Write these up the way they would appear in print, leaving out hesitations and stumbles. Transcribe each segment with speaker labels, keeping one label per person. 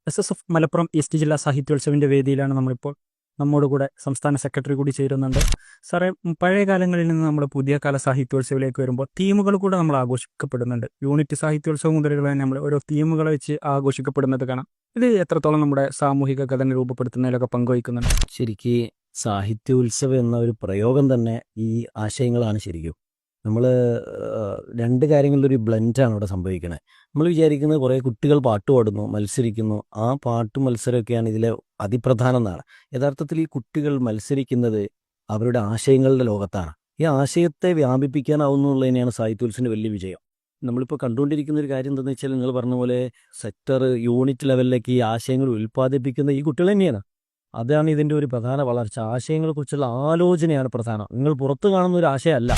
Speaker 1: S Malappuram east ജില്ലാ സാഹിത്യോത്സവിൻ്റെ വേദിയിലാണ് നമ്മളിപ്പോൾ. നമ്മോട് കൂടെ സംസ്ഥാന സെക്രട്ടറി കൂടി ചേരുന്നുണ്ട്. സാറേ, പഴയ കാലങ്ങളിൽ നിന്ന് നമ്മൾ പുതിയ കാല സാഹിത്യോത്സവിലേക്ക് വരുമ്പോൾ തീമുകൾ കൂടെ നമ്മൾ ആഘോഷിക്കപ്പെടുന്നുണ്ട്. യൂണിറ്റ് സാഹിത്യോത്സവം മുതലുള്ള നമ്മൾ ഓരോ തീമുകളെ വെച്ച് ആഘോഷിക്കപ്പെടുന്നത് കാണാം. ഇത് എത്രത്തോളം നമ്മുടെ സാമൂഹിക ഘടന രൂപപ്പെടുത്തുന്നതിലൊക്കെ പങ്കുവയ്ക്കുന്നുണ്ട്?
Speaker 2: ശരിക്ക് സാഹിത്യോത്സവം എന്ന ഒരു പ്രയോഗം തന്നെ ഈ ആശയങ്ങളാണ് ശരിക്കും. നമ്മൾ രണ്ട് കാര്യങ്ങളിലൊരു ബ്ലെൻഡാണ് ഇവിടെ സംഭവിക്കുന്നത്. നമ്മൾ വിചാരിക്കുന്നത് കുറേ കുട്ടികൾ പാട്ട് പാടുന്നു, മത്സരിക്കുന്നു, ആ പാട്ട് മത്സരമൊക്കെയാണ് ഇതിലെ അതിപ്രധാനം എന്നാണ്. യഥാർത്ഥത്തിൽ ഈ കുട്ടികൾ മത്സരിക്കുന്നത് അവരുടെ ആശയങ്ങളുടെ ലോകത്താണ്. ഈ ആശയത്തെ വ്യാപിപ്പിക്കാനാവുന്നു എന്നുള്ളതിനെയാണ് സാഹിത്യോത്സവത്തിൻ്റെ വലിയ വിജയം. നമ്മളിപ്പോൾ കണ്ടുകൊണ്ടിരിക്കുന്ന ഒരു കാര്യം എന്താണെന്ന് വെച്ചാൽ, നിങ്ങൾ പറഞ്ഞ പോലെ സെക്ടർ യൂണിറ്റ് ലെവലിലേക്ക് ഈ ആശയങ്ങൾ ഉൽപ്പാദിപ്പിക്കുന്ന ഈ കുട്ടികൾ തന്നെയാണ്. അതാണ് ഇതിൻ്റെ ഒരു പ്രധാന വളർച്ച. ആശയങ്ങളെക്കുറിച്ചുള്ള ആലോചനയാണ് പ്രധാനം. നിങ്ങൾ പുറത്ത് കാണുന്ന ഒരു ആശയമല്ല,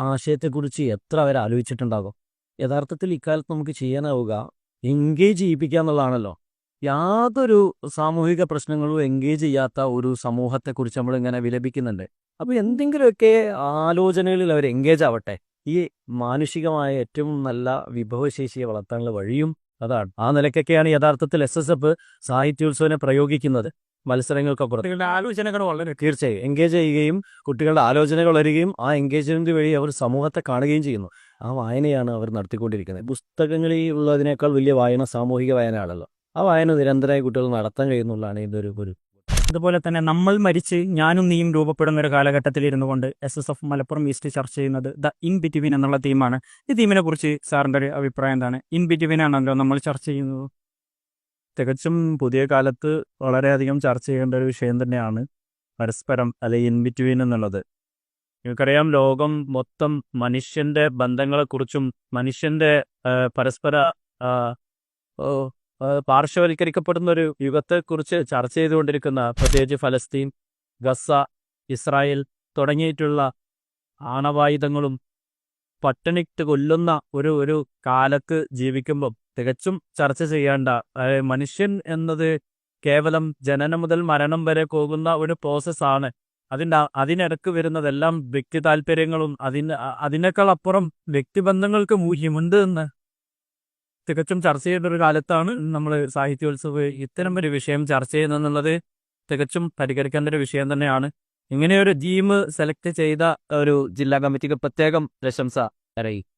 Speaker 2: ആശയത്തെക്കുറിച്ച് എത്ര അവർ ആലോചിച്ചിട്ടുണ്ടാകും. യഥാർത്ഥത്തിൽ ഇക്കാലത്ത് നമുക്ക് ചെയ്യാനാവുക എൻഗേജ് ചെയ്യിപ്പിക്കുക എന്നുള്ളതാണല്ലോ. യാതൊരു സാമൂഹിക പ്രശ്നങ്ങളും എൻഗേജ് ചെയ്യാത്ത ഒരു സമൂഹത്തെക്കുറിച്ച് നമ്മളിങ്ങനെ വിലപിക്കുന്നുണ്ട്. അപ്പോൾ എന്തെങ്കിലുമൊക്കെ ആലോചനകളിൽ അവർ എൻഗേജ് ആവട്ടെ. ഈ മാനുഷികമായ ഏറ്റവും നല്ല വിഭവശേഷിയെ വളർത്താനുള്ള വഴിയും അതാണ്. ആ നിലയ്ക്കൊക്കെയാണ് യഥാർത്ഥത്തിൽ SSF സാഹിത്യോത്സവനെ പ്രയോഗിക്കുന്നത്. മത്സരങ്ങൾക്കപ്പുറം
Speaker 1: ആലോചനകൾ വളരെ
Speaker 2: തീർച്ചയായും എൻഗേജ് ചെയ്യുകയും കുട്ടികളുടെ ആലോചനകൾ വരികയും ആ എൻഗേജ്മെന്റ് വഴി അവർ സമൂഹത്തെ കാണുകയും ചെയ്യുന്നു. ആ വായനയാണ് അവർ നടത്തിക്കൊണ്ടിരിക്കുന്നത്. പുസ്തകങ്ങളിൽ ഉള്ളതിനേക്കാൾ വലിയ വായന സാമൂഹിക വായനയാണല്ലോ. ആ വായന നിരന്തരമായി കുട്ടികൾ നടത്താൻ കഴിയുന്നുള്ളതാണ് ഇതൊരു
Speaker 1: അതുപോലെ തന്നെ നമ്മൾ മരിച്ച് ഞാനും നീയും രൂപപ്പെടുന്ന ഒരു കാലഘട്ടത്തിൽ ഇരുന്നു കൊണ്ട് SSF മലപ്പുറം ഈസ്റ്റ് ചർച്ച ചെയ്യുന്നത് ദ ഇൻ ബിറ്റ്വീൻ എന്നുള്ള തീമാണ്. ഈ തീമിനെ കുറിച്ച് സാറിൻ്റെ ഒരു അഭിപ്രായം എന്താണ്? ഇൻ ബിറ്റ്വീൻ ആണല്ലോ നമ്മൾ ചർച്ച ചെയ്യുന്നത്.
Speaker 3: തികച്ചും പുതിയ കാലത്ത് വളരെയധികം ചർച്ച ചെയ്യേണ്ട ഒരു വിഷയം തന്നെയാണ് പരസ്പരം അല്ലെങ്കിൽ ഇൻ ബിറ്റ്വീൻ എന്നുള്ളത്. നിങ്ങൾക്കറിയാം, ലോകം മൊത്തം മനുഷ്യന്റെ ബന്ധങ്ങളെക്കുറിച്ചും മനുഷ്യന്റെ പരസ്പര പാർശ്വവൽക്കരിക്കപ്പെടുന്ന ഒരു യുഗത്തെക്കുറിച്ച് ചർച്ച ചെയ്തുകൊണ്ടിരിക്കുന്ന, പ്രത്യേകിച്ച് ഫലസ്തീൻ, ഗസ, ഇസ്രായേൽ തുടങ്ങിയിട്ടുള്ള ആണവായുധങ്ങളും പട്ടിണിട്ട് കൊല്ലുന്ന ഒരു കാലത്ത് ജീവിക്കുമ്പം തികച്ചും ചർച്ച ചെയ്യേണ്ട, മനുഷ്യൻ എന്നത് കേവലം ജനനം മുതൽ മരണം വരെ പോകുന്ന ഒരു പ്രോസസ്സാണ്. അതിനിടക്ക് വരുന്നതെല്ലാം വ്യക്തി താല്പര്യങ്ങളും അതിനേക്കാൾ അപ്പുറം വ്യക്തിബന്ധങ്ങൾക്ക് മൂല്യമുണ്ട് എന്ന് തികച്ചും ചർച്ച ചെയ്യേണ്ട ഒരു കാലത്താണ് നമ്മൾ സാഹിത്യോത്സവ് ഇത്തരം ഒരു വിഷയം ചർച്ച ചെയ്യുന്നതെന്നുള്ളത് തികച്ചും പരിഗണിക്കേണ്ട ഒരു വിഷയം തന്നെയാണ്. ഇങ്ങനെയൊരു ടീം സെലക്ട് ചെയ്ത ഒരു ജില്ലാ കമ്മിറ്റിക്ക് പ്രത്യേകം പ്രശംസ അറിയിക്കും.